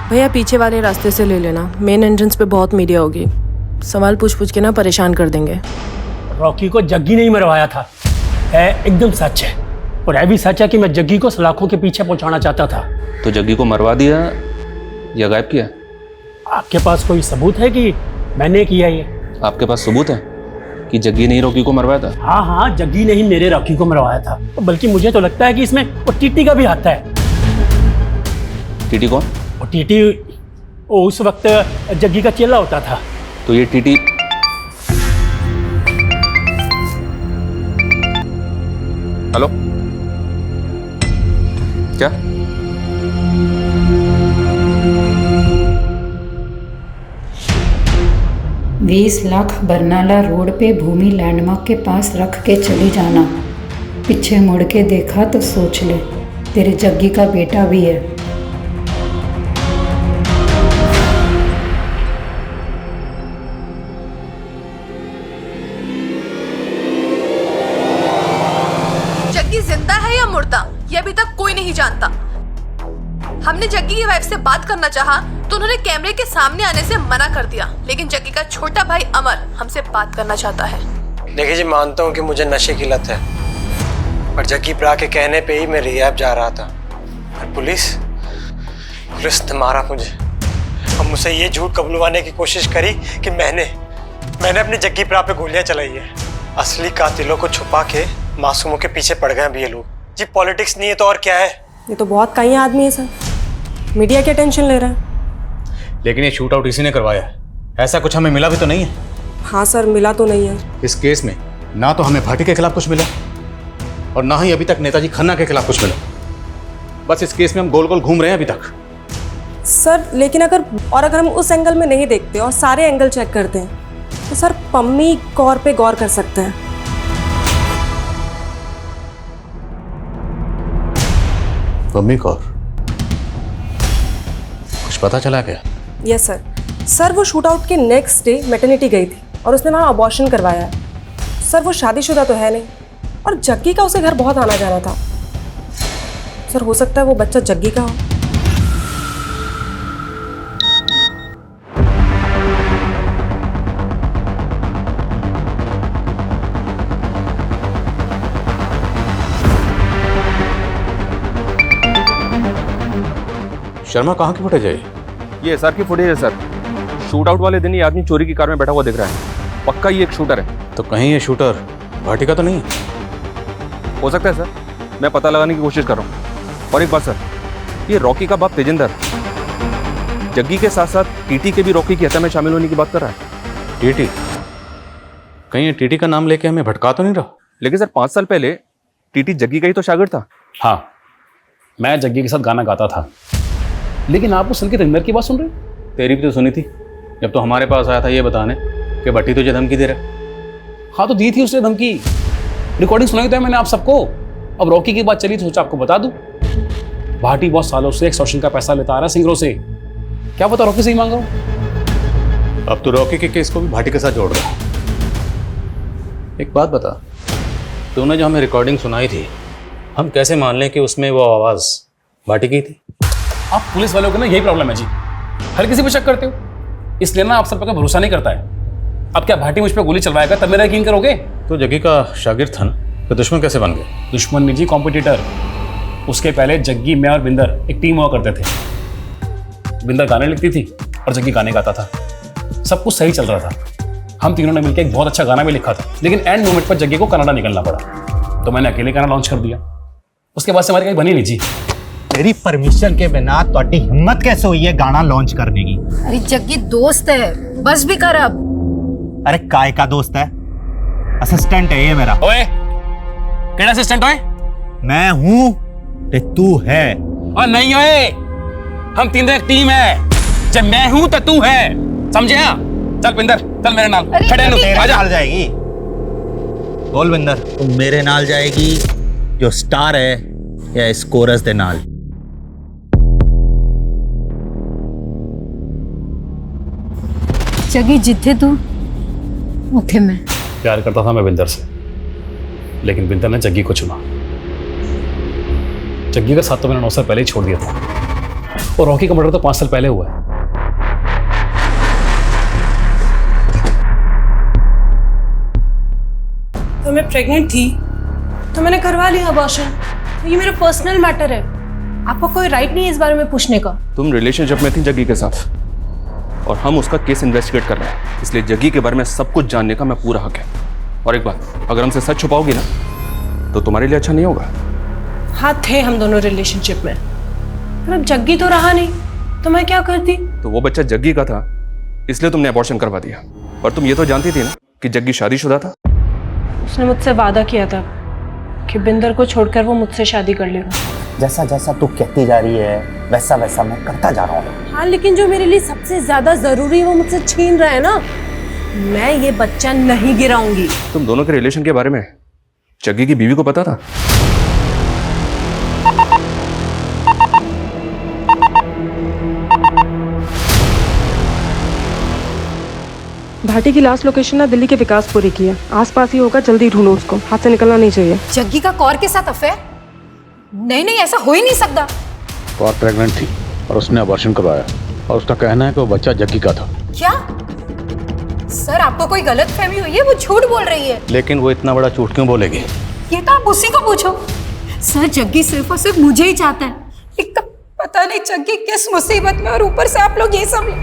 Speaker 9: भैया पीछे वाले रास्ते से ले लेना, मेन एंट्रेंस पे बहुत मीडिया होगी, सवाल पूछ के ना परेशान कर देंगे।
Speaker 2: रॉकी को जग्गी नहीं मरवाया था, है एकदम सच है। और है भी सच है कि मैं जग्गी को सलाखों के पीछे पहुंचाना चाहता था।
Speaker 10: तो जग्गी को मरवा दिया या गायब किया?
Speaker 2: आपके पास कोई सबूत है कि मैंने किया ये?
Speaker 10: आपके पास सबूत है कि जग्गी ने ही रॉकी को मरवाया था?
Speaker 2: हाँ हाँ, जग्गी ने ही मेरे रॉकी को मरवाया था। बल्कि मुझे तो लगता है कि इसमें वो टीटी का भी हाथ है।
Speaker 10: टीटी कौन?
Speaker 2: वो टीटी वो उस वक्त जग्गी का चेला होता था।
Speaker 10: तो ये टीटी हेलो, क्या?
Speaker 16: बीस लाख बरनाला रोड पे भूमि लैंडमार्क के पास रख के चली जाना। पीछे मुड़ के देखा तो सोच ले, तेरे जग्गी का बेटा भी है।
Speaker 6: जग्गी जिंदा है या मुर्दा, ये अभी तक कोई नहीं जानता। हमने जग्गी की वाइफ से बात करना चाहा तो उन्होंने कैमरे के सामने आने से मना कर दिया। लेकिन जग्गी का छोटा भाई अमर हमसे बात करना चाहता है।
Speaker 3: देखिए जी, मानता हूँ कि मुझे नशे की लत है, पर जग्गी प्रा के कहने पे ही मैं रिहैब जा रहा था और पुलिस ने मारा मुझे। अब मुझसे ये झूठ कबूलवाने की कोशिश करी कि मैंने अपनी जग्गी प्रा पे गोलियां चलाई है। असली कातिलों को छुपा के मासूमों के पीछे पड़ गए अभी ये लोग। जी पॉलिटिक्स नहीं है तो और क्या है?
Speaker 9: ये तो बहुत कई आदमी है सर, मीडिया की टेंशन ले रहा है।
Speaker 11: लेकिन ये शूट आउट इसी ने करवाया है, ऐसा कुछ हमें मिला भी तो नहीं है।
Speaker 9: हाँ सर, मिला तो नहीं है।
Speaker 11: इस केस में ना तो हमें भाटी के खिलाफ कुछ मिला और ना ही अभी तक नेताजी खन्ना के खिलाफ कुछ मिला। बस इस केस में हम गोल गोल घूम रहे हैं अभी तक।
Speaker 9: सर लेकिन अगर हम उस एंगल में नहीं देखते और सारे एंगल चेक करते हैं तो सर पम्मी कौर पे गौर कर सकते हैं।
Speaker 11: पम्मी कौर, कुछ पता चला क्या?
Speaker 9: यस सर वो शूट आउट के नेक्स्ट डे मैटरनिटी गई थी और उसने वहाँ अबॉर्शन करवाया है। सर वो शादीशुदा तो है नहीं और जग्गी का उसे घर बहुत आना जाना था। सर हो सकता है वो बच्चा जग्गी का हो।
Speaker 11: शर्मा कहाँ की फुटेज है?
Speaker 10: ये एसआर की फुटेज है सर। शूट आउट वाले दिन ये आदमी चोरी की कार में बैठा हुआ दिख रहा है। पक्का ये एक शूटर है।
Speaker 11: तो कहीं ये शूटर भाटी का तो नहीं है?
Speaker 10: हो सकता है सर, मैं पता लगाने की कोशिश कर रहा हूँ। और एक बात सर, ये रॉकी का बाप तेजिंदर जग्गी के साथ साथ टीटी के भी रॉकी की हत्या में शामिल होने की बात कर रहा है।
Speaker 11: टीटी? कहीं ये टीटी का नाम लेके हमें भटका तो नहीं रहा?
Speaker 10: लेकिन सर 5 साल पहले टीटी जग्गी का ही तो शागिर्द था।
Speaker 11: हाँ,
Speaker 2: मैं जग्गी के साथ गाना गाता था, लेकिन आप उस संकेत इंदर की बात सुन रहे हो?
Speaker 11: तेरी भी तो सुनी थी जब तो हमारे पास आया था ये बताने कि भट्टी तुझे धमकी दे रहा है।
Speaker 2: हाँ तो दी थी उसने धमकी, रिकॉर्डिंग सुनाई तो है मैंने आप सबको। अब रॉकी की बात चली तो सोचा आपको बता दूं। भाटी बहुत सालों से एक्सटॉर्शन का पैसा लेता आ रहा है सिंगरों से, क्या पता रॉकी से ही मांगा हो।
Speaker 11: अब तो रॉकी के केस को भी भाटी के साथ जोड़ रहा है। एक बात बता, तूने जो हमें रिकॉर्डिंग सुनाई थी, हम कैसे मान लें कि उसमें वो आवाज़ भाटी की थी?
Speaker 2: आप पुलिस वालों को ना यही प्रॉब्लम है जी, हर किसी पे शक करते हो, इसलिए ना आप सब पे भरोसा नहीं करता है। अब क्या भाटी मुझ पे गोली चलवाएगा तब मेरा यकीन करोगे?
Speaker 11: तो जग्गी का शागिर्द था ना, तो दुश्मन कैसे बन गए?
Speaker 2: दुश्मन नहीं जी, कॉम्पिटिटर। उसके पहले जग्गी, मैं और बिंदर एक टीम हुआ करते थे। बिंदर गाने लिखती थी और जग्गी गाने गाता था, सब कुछ सही चल रहा था। हम तीनों ने मिलकर एक बहुत अच्छा गाना भी लिखा था, लेकिन एंड मोमेंट पर जग्गी को कनाडा निकलना पड़ा, तो मैंने अकेले गाना लॉन्च कर दिया। उसके बाद से हमारी कहीं बनी नहीं जी।
Speaker 1: तेरी परमिशन के बिना ਤੁਹਾਡੀ हिम्मत कैसे हुई है गाना लॉन्च करने की?
Speaker 6: अरे जग्गी दोस्त है, बस भी कर अब।
Speaker 1: अरे काय का दोस्त है? असिस्टेंट है ये मेरा।
Speaker 2: ओए, केड़ा असिस्टेंट ओए?
Speaker 1: मैं हूँ ते तू है।
Speaker 2: और नहीं ओए, हम तीनों एक टीम है। जब मैं हूँ तो तू है, समझे? चल बिंदर, चल मेरे नाल। खड़े नु
Speaker 1: तेरे
Speaker 2: आजा।
Speaker 1: नाल जाएगी। बोल बिंदर, तुम मेरे नाल जाएगी जो स्टार है या इस कोरस दे नाल?
Speaker 6: जग्गी जिथे तू उठे मैं।
Speaker 2: प्यार करता था मैं बिंदर से, लेकिन बिंदर ने जग्गी को चुना। जग्गी का साथ तो मैंने 9 साल पहले ही छोड़ दिया था, और रॉकी का मर्डर तो 5 साल पहले हुआ है।
Speaker 9: तो मैं प्रेग्नेंट थी तो मैंने करवा लिया अबॉर्शन। तो ये मेरा पर्सनल मैटर है, आपको कोई राइट नहीं है इस बारे में पूछने का।
Speaker 10: तुम रिलेशनशिप में थी जग्गी के साथ, और हम उसका केस इन्वेस्टिगेट कर रहे हैं, इसलिए जग्गी के बारे में सब कुछ जानने का मैं पूरा हक है। और एक बात, अगर हमसे सच छुपाओगी ना तो तुम्हारे लिए अच्छा नहीं होगा।
Speaker 9: हाँ थे हम दोनों रिलेशनशिप में, पर अब जग्गी तो रहा नहीं, तो मैं क्या करती?
Speaker 10: तो वो बच्चा जग्गी का था, इसलिए तुमने अबॉर्शन करवा दिया। पर तुम ये तो जानती थी ना कि जग्गी शादीशुदा था।
Speaker 9: उसने मुझसे वादा किया था कि बिंदर को छोड़कर वो मुझसे शादी कर लेगा।
Speaker 1: जैसा जैसा तू कहती जा रही है वैसा वैसा मैं करता जा रहा हूँ।
Speaker 9: हाँ, लेकिन जो मेरे लिए सबसे ज्यादा जरूरी है वो मुझसे छीन रहा है ना। मैं ये बच्चा नहीं गिराऊंगी।
Speaker 10: तुम दोनों के रिलेशन के बारे में जग्गी की बीवी को पता था?
Speaker 9: भाटी की लास्ट लोकेशन ना दिल्ली के विकासपुरी की है, आसपास ही होगा, जल्दी ढूंढो उसको, हाथ से निकलना नहीं चाहिए।
Speaker 6: जग्गी का कौर के साथ अफेयर? नहीं नहीं, ऐसा हो ही नहीं सकता।
Speaker 11: कौर प्रेग्नेंट थी और उसने अबॉर्शन करवाया, और उसका कहना है कि वो बच्चा जग्गी का था।
Speaker 6: क्या सर, आपको कोई गलत फहमी हुई है? वो झूठ बोल रही है।
Speaker 11: लेकिन वो इतना बड़ा झूठ क्यों बोलेगी?
Speaker 6: ये तो आप उसी को पूछो। सर, जग्गी सिर्फ और सिर्फ मुझे ही चाहता है, लेकिन पता नहीं जग्गी किस मुसीबत में, और ऊपर से आप लोग ये सब।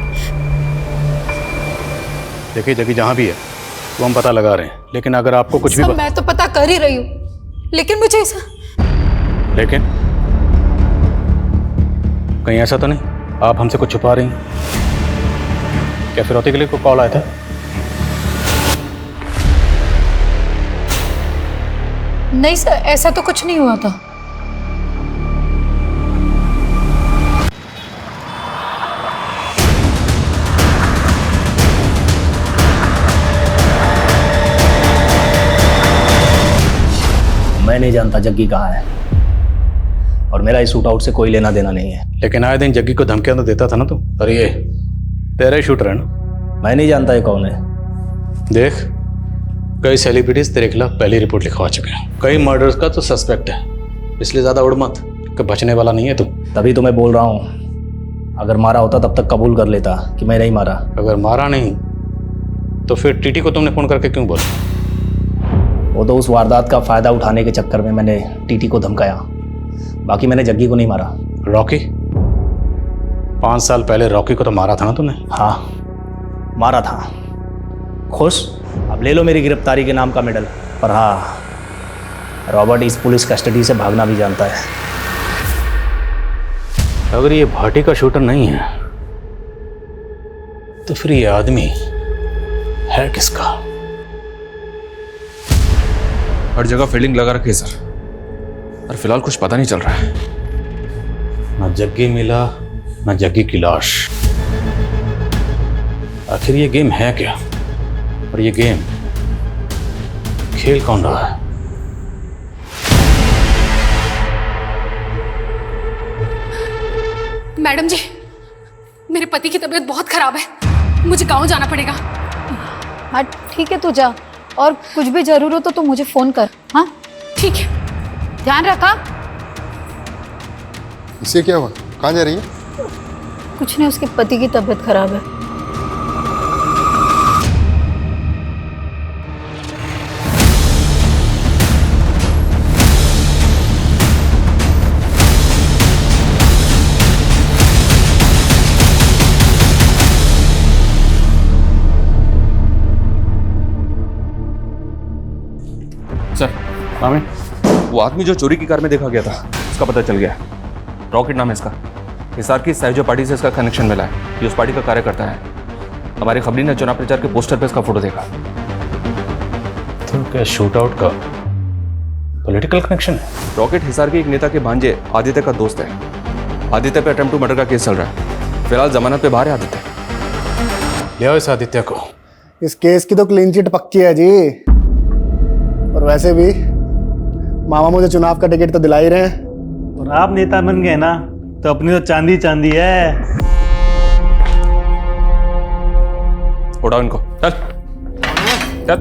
Speaker 11: देखिए जग्गी जहाँ भी है वो हम पता लगा रहे हैं, लेकिन अगर आपको कुछ भी
Speaker 6: मैं तो पता कर ही रही हूँ, लेकिन मुझे ऐसा।
Speaker 11: लेकिन कहीं ऐसा तो नहीं आप हमसे कुछ छुपा रही हैं? क्या फिरौती के लिए कोई कॉल आया था?
Speaker 6: नहीं सर, ऐसा तो कुछ नहीं हुआ था।
Speaker 14: मैं नहीं जानता जग्गी कहाँ है, और मेरा इस शूट आउट से कोई लेना देना नहीं है।
Speaker 11: लेकिन आए दिन जग्गी को धमकियां तो देता था ना तू। और ये तेरा शूटर है ना?
Speaker 14: मैं नहीं जानता ये कौन है।
Speaker 11: देख, कई सेलिब्रिटीज तेरे खिलाफ पहली रिपोर्ट लिखवा चुके हैं, कई मर्डर्स का तो सस्पेक्ट है, इसलिए ज्यादा उड़ मत कि बचने वाला नहीं है तू।
Speaker 14: तभी तो मैं बोल रहा हूँ, अगर मारा होता तब तक कबूल कर लेता कि मैं नहीं मारा।
Speaker 11: अगर मारा नहीं तो फिर टीटी को तुमने फोन करके क्यों बोला?
Speaker 14: वो तो उस वारदात का फायदा उठाने के चक्कर में मैंने टीटी को धमकाया, बाकी मैंने जग्गी को नहीं मारा।
Speaker 11: रॉकी? 5 साल पहले रॉकी को तो मारा था ना तूने?
Speaker 14: हाँ, मारा था। खुश? अब ले लो मेरी गिरफ्तारी के नाम का मेडल। पर हाँ, रॉबर्ट इस पुलिस कस्टडी से भागना भी जानता है।
Speaker 11: अगर ये भाटी का शूटर नहीं है तो फिर ये आदमी है किसका?
Speaker 10: हर जगह फील्डिंग लगा रखी है सर, और फिलहाल कुछ पता नहीं चल रहा है।
Speaker 11: ना जग्गी मिला ना जग्गी की लाश। आखिर ये गेम है क्या, और ये गेम खेल कौन रहा है?
Speaker 6: मैडम जी, मेरे पति की तबीयत बहुत खराब है, मुझे गांव जाना पड़ेगा।
Speaker 16: हाँ ठीक है, तू जा, और कुछ भी जरूर हो तो मुझे फोन कर। हाँ
Speaker 6: ठीक है,
Speaker 16: ध्यान रखा।
Speaker 4: इससे क्या हुआ, कहाँ जा रही है?
Speaker 16: कुछ नहीं, उसके पति की तबीयत खराब है।
Speaker 10: सर, मामी, वो आदमी जो चोरी की कार में देखा गया था उसका पता चल गया। रॉकेट नाम है इसका। हिसार की साइजो पार्टी से इसका कनेक्शन मिला है। ये उस पार्टी का कार्यकर्ता है। हमारी खबरी ने चुनाव प्रचार के पोस्टर पे इसका फोटो देखा।
Speaker 11: तो क्या शूट आउट का पॉलिटिकल कनेक्शन है?
Speaker 10: रॉकेट हिसार के एक नेता के भांजे आदित्य का दोस्त है। आदित्य पे अटेम्प्ट टू मर्डर का केस चल रहा है। फिलहाल जमानत पे बाहर है आदित्य।
Speaker 11: ले आओ इस आदित्य को।
Speaker 17: इस केस की तो क्लीन चिट पक्की है जी। और वैसे भी मामा मुझे चुनाव का टिकट तो दिला ही रहे हैं।
Speaker 14: और आप नेता बन गए ना, तो अपनी तो चांदी चांदी है।
Speaker 10: उड़ाओ इनको, चल चल।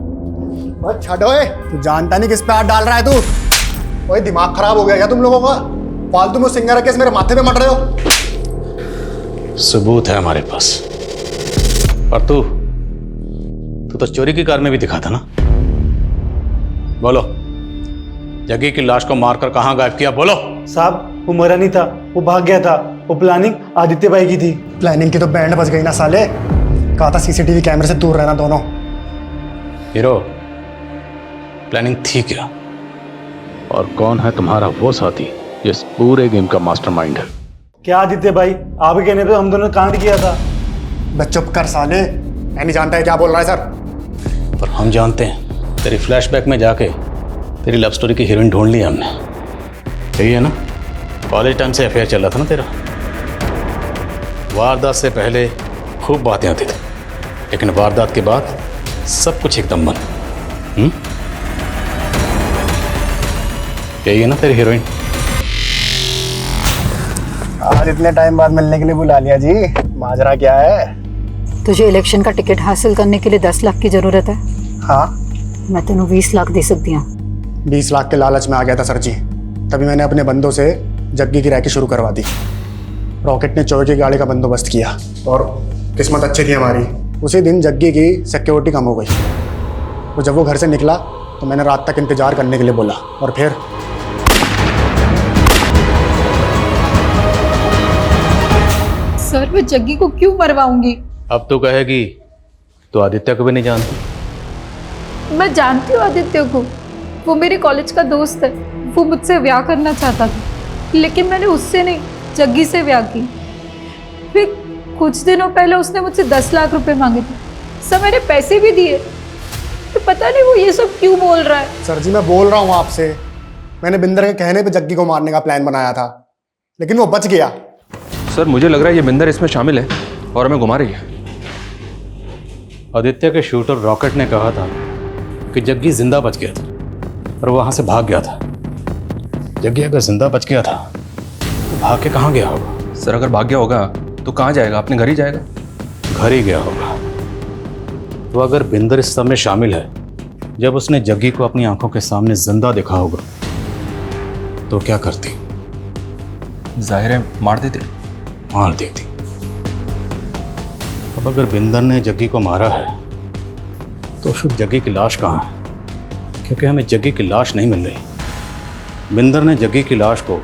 Speaker 17: बस छठो, तू जानता नहीं किस पे हाथ डाल रहा है तू। ओए दिमाग खराब हो गया क्या तुम लोगों का? फालतू में सिंगर केस मेरे माथे पे मट रहे हो।
Speaker 11: सबूत है हमारे पास। और तू तो चोरी की कार में भी दिखा था ना? बोलो, जग्गी की लाश को मारकर कहां गायब किया? बोलो।
Speaker 17: साहब, वो मरा नहीं था, वो भाग गया था। वो प्लानिंग आदित्य भाई की थी। प्लानिंग की तो बैंड बज गई ना साले। कहा था सीसीटीवी कैमरे से दूर रहना दोनों।
Speaker 11: हीरो, प्लानिंग थी क्या? और कौन है तुम्हारा वो साथी जो इस पूरे गेम का मास्टरमाइंड है?
Speaker 17: क्या आदित्य भाई, आपके कहने पे हम दोनों ने कांड किया था। बस चुप कर साले, मैं नहीं जानता है क्या बोल रहा है सर।
Speaker 11: पर हम जानते हैं। तेरी फ्लैशबैक में जाके तेरी लव स्टोरी की हीरोइन ढूंढ ली हमने। यही है ना? कॉलेज टाइम से अफेयर चल रहा था ना तेरा। वारदात से पहले खूब बातें होती थी, लेकिन वारदात के बाद सब कुछ एकदम बंद। यही है ना तेरी हीरोइन?
Speaker 17: आज इतने टाइम बाद मिलने के लिए बुला लिया जी। माजरा क्या है?
Speaker 16: तुझे इलेक्शन का टिकट हासिल करने के लिए 10 लाख की जरूरत है।
Speaker 17: हाँ,
Speaker 16: मैं तेन 20 लाख दे सकती हूँ।
Speaker 17: 20 लाख के लालच में आ गया था सर जी। तभी मैंने अपने बंदों से जग्गी की रैकी शुरू करवा दी। रॉकेट ने चोर की गाड़ी का बंदोबस्त किया और किस्मत अच्छी थी हमारी। उसी दिन जग्गी की सिक्योरिटी कम हो गई। तो जब वो घर से निकला तो मैंने रात तक इंतजार करने के लिए बोला, और फिर
Speaker 6: सर, मैं जग्गी को क्यों मरवाऊंगी?
Speaker 11: अब तो कहेगी तो आदित्य को भी नहीं जानती।
Speaker 6: मैं जानती हूँ आदित्य को, वो मेरे कॉलेज का दोस्त है। वो मुझसे ब्याह करना चाहता था, लेकिन मैंने उससे नहीं, जग्गी से ब्याह की। फिर कुछ दिनों पहले उसने मुझसे 10 लाख रुपए मांगे थे। सर, मैंने पैसे भी दिए। तो पता नहीं वो ये सब क्यों बोल रहा है।
Speaker 17: सर जी, मैं बोल रहा हूँ आपसे, मैंने बिंदर के कहने पे जग्गी को मारने का प्लान बनाया था, लेकिन वो बच गया।
Speaker 10: सर, मुझे लग रहा है ये बिंदर इसमें शामिल है और हमें घुमा रही है।
Speaker 11: आदित्य के शूटर रॉकेट ने कहा था कि जग्गी जिंदा बच गया था और वहां से भाग गया था। जग्गी अगर जिंदा बच गया था तो भाग के कहाँ गया होगा?
Speaker 10: सर, अगर भाग गया होगा तो कहाँ जाएगा? अपने घर ही जाएगा।
Speaker 11: घर ही गया होगा। तो अगर बिंदर इस सब में शामिल है, जब उसने जग्गी को अपनी आंखों के सामने जिंदा देखा होगा तो क्या करती?
Speaker 10: जाहिर है मार देती।
Speaker 11: मार देती। अब अगर बिंदर ने जग्गी को मारा है तो फिर जग्गी की लाश कहाँ है? क्योंकि हमें जग्गी की लाश नहीं मिल रही। बिंदर ने जग्गी की लाश को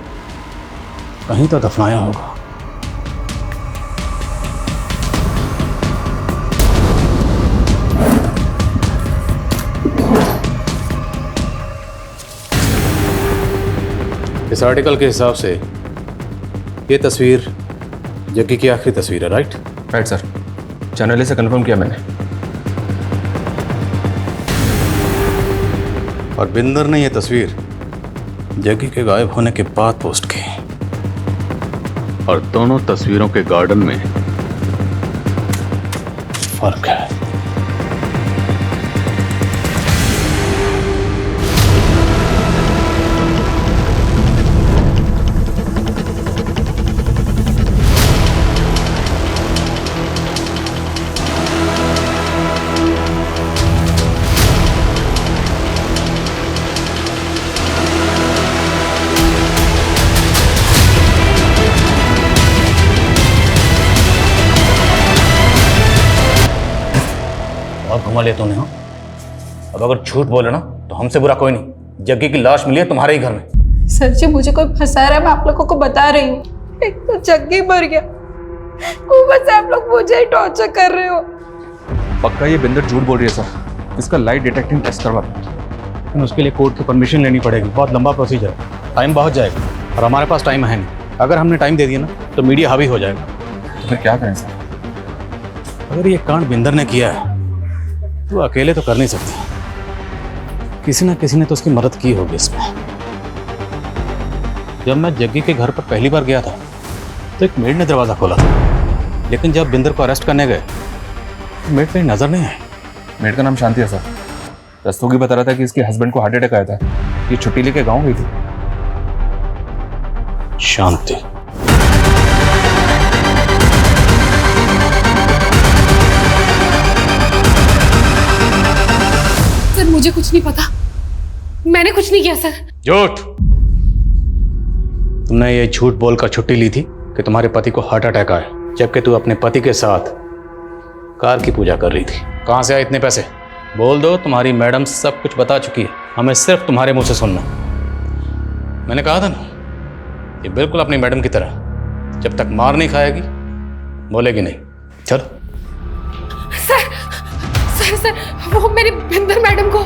Speaker 11: कहीं तो दफनाया होगा। इस आर्टिकल के हिसाब से ये तस्वीर जग्गी की आखिरी तस्वीर है, राइट?
Speaker 10: राइट सर, चैनल से कंफर्म किया मैंने।
Speaker 11: और बिंदर ने यह तस्वीर जग्गी के गायब होने के बाद पोस्ट की। और दोनों तस्वीरों के गार्डन में फर्क है। घुमा लिया तूने। हाँ, अब अगर झूठ बोले ना तो हमसे बुरा कोई नहीं। जग्गी की लाश मिली है तुम्हारे ही घर में।
Speaker 6: सर जी मुझे कोई फंसा रहा है, मैं आप लोगों को बता रही हूँ। एक तो जग्गी मर गया, ऊपर से आप लोग मुझे ही टॉर्चर कर रहे हो।
Speaker 10: पक्का ये बिंदर झूठ बोल रही है सर। इसका लाइट डिटेक्टिंग टेस्ट करवा।
Speaker 11: लेकिन उसके लिए कोर्ट की परमिशन लेनी पड़ेगी। बहुत लंबा प्रोसीजर है, टाइम बहुत जाएगा और हमारे पास टाइम है नहीं। अगर हमने टाइम दे दिया ना तो मीडिया हावी हो जाएगा।
Speaker 10: तो फिर क्या करें सर?
Speaker 11: अगर ये कांड बिंदर ने किया है तो अकेले तो कर नहीं सकती, किसी ना किसी ने तो उसकी मदद की होगी इसमें। जब मैं जग्गी के घर पर पहली बार गया था तो एक मेड ने दरवाज़ा खोला था, लेकिन जब बिंदर को अरेस्ट करने गए तो मेड कहीं नजर नहीं आई।
Speaker 10: मेड का नाम शांति है सर। रस्तोगी बता रहा था कि इसके हस्बैंड को हार्ट अटैक आया था, ये छुट्टी लेके गाँव गई थी।
Speaker 11: शांति?
Speaker 6: सर मुझे कुछ नहीं पता, मैंने कुछ नहीं किया सर।
Speaker 11: झूठ! तुमने ये झूठ बोलकर छुट्टी ली थी कि तुम्हारे पति को हार्ट अटैक आया, जबकि तू अपने पति के साथ कार की पूजा कर रही थी। कहां से आए इतने पैसे? बोल दो, तुम्हारी मैडम सब कुछ बता चुकी है, हमें सिर्फ तुम्हारे मुंह से सुनना। मैंने कहा था ना, ये बिल्कुल अपनी मैडम की तरह, जब तक मार नहीं खाएगी बोलेगी नहीं। चलो।
Speaker 6: सर सर सर वो मेरी बिंदर मैडम को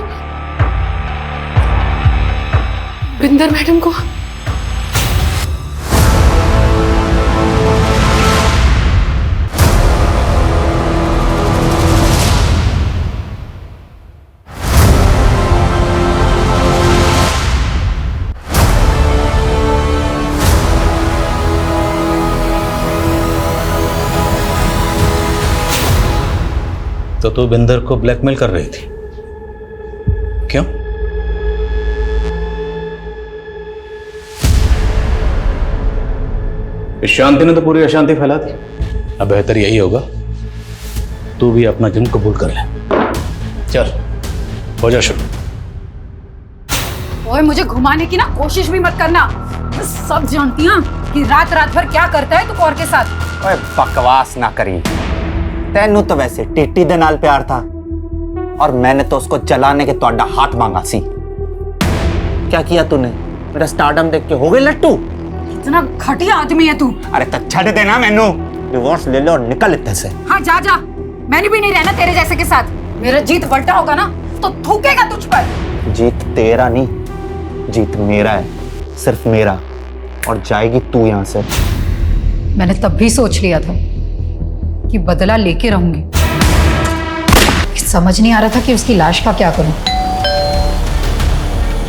Speaker 11: तो तू बिंदर को ब्लैकमेल कर रही थी, क्यों? इस शांति ने तो पूरी अशांति फैला दी। अब बेहतर यही होगा तू भी अपना जुर्म कबूल कर ले। चल हो जा शुरू।
Speaker 6: ओए मुझे घुमाने की ना कोशिश भी मत करना, मैं सब जानती हूँ कि रात रात भर क्या करता है तू कौर के साथ।
Speaker 1: ओए बकवास ना करी, तेनू तो वैसे टिट्टी दे नाल प्यार था और मैंने तो उसको जलाने के तोड़ा हाथ मांगा सी। क्या किया तूने? मेरा स्टारडम देख के हो गई लट्टू?
Speaker 6: इतना घटिया आदमी है तू।
Speaker 1: अरे तक छड़ देना, मैनू डिवोर्स ले लो और निकल इत्थे से।
Speaker 6: हाँ जा जा, मैंने भी नहीं रहना तेरे जैसे के साथ। मेरा जीत बल्टा होगा ना तो थूकेगा तुझ पर।
Speaker 1: जीत तेरा नहीं, जीत मेरा है, सिर्फ मेरा, और जाएगी तू यहाँ से।
Speaker 6: मैंने तब भी सोच लिया था कि बदला लेके रहूंगी, समझ नहीं आ रहा था कि उसकी लाश का क्या करूं।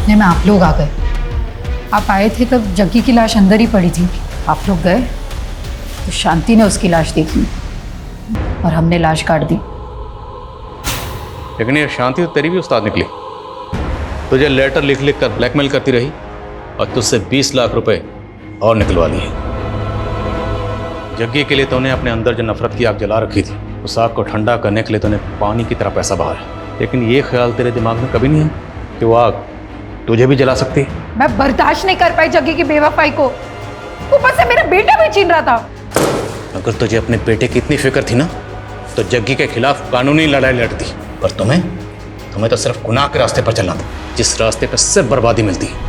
Speaker 6: में आप लोग आ गए, आप आए थे तब जग्गी की लाश अंदर ही पड़ी थी। आप लोग गए तो शांति ने उसकी लाश देखी और हमने लाश काट दी।
Speaker 11: लेकिन ये शांति तो तेरी भी उस्ताद निकली। तुझे लेटर लिख लिख कर ब्लैकमेल करती रही और तुझसे 20 लाख रुपए और निकलवा लिए। जग्गी के लिए तूने अपने अंदर जो नफरत की आग जला रखी थी, उस आग को ठंडा करने के लिए तूने पानी की तरह पैसा बहाया। लेकिन ये ख्याल तेरे दिमाग में कभी नहीं है कि वो आग तुझे भी जला सकती है।
Speaker 6: मैं बर्दाश्त नहीं कर पाई जग्गी की बेवफाई को, ऊपर से मेरा बेटा भी छीन रहा था।
Speaker 11: अगर तुझे अपने बेटे की इतनी फिक्र थी ना तो जग्गी के खिलाफ कानूनी लड़ाई लड़ती, पर तुम्हें तो सिर्फ गुनाह के रास्ते पर चलना था, जिस रास्ते पर सिर्फ बर्बादी मिलती है।